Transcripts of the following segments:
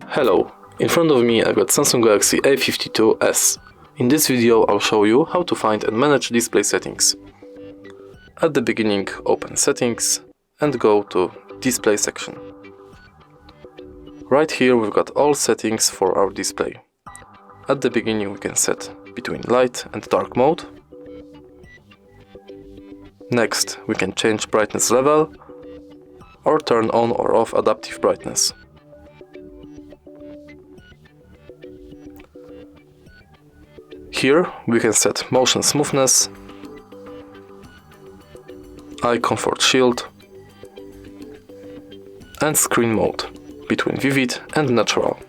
Hello, in front of me I've got Samsung Galaxy A52s. In this video I'll show you how to find and manage display settings. At the beginning open Settings and go to Display section. Right here we've got all settings for our display. At the beginning we can set between light and dark mode. Next we can change brightness level or turn on or off adaptive brightness. Here we can set motion smoothness, eye comfort shield and screen mode between vivid and natural.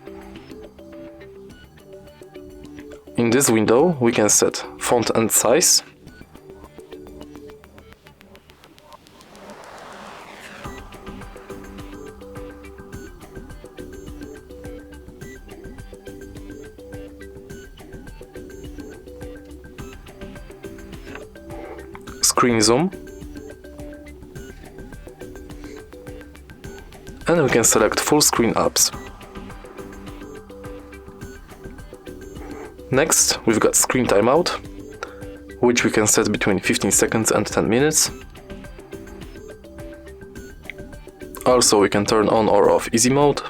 In this window we can set font and size, screen zoom, and we can select full screen apps. Next we've got screen timeout, which we can set between 15 seconds and 10 minutes. Also we can turn on or off easy mode,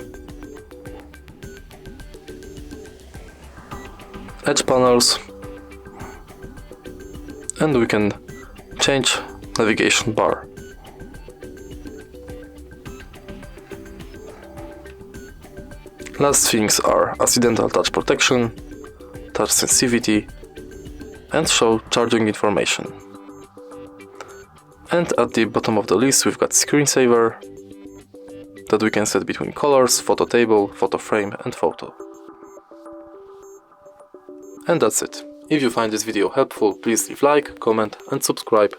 edge panels, and we can change navigation bar. Last things are accidental touch protection, touch sensitivity, and show charging information. And at the bottom of the list we've got screensaver that we can set between colors, photo table, photo frame and photo. And that's it. If you find this video helpful, please leave like, comment and subscribe.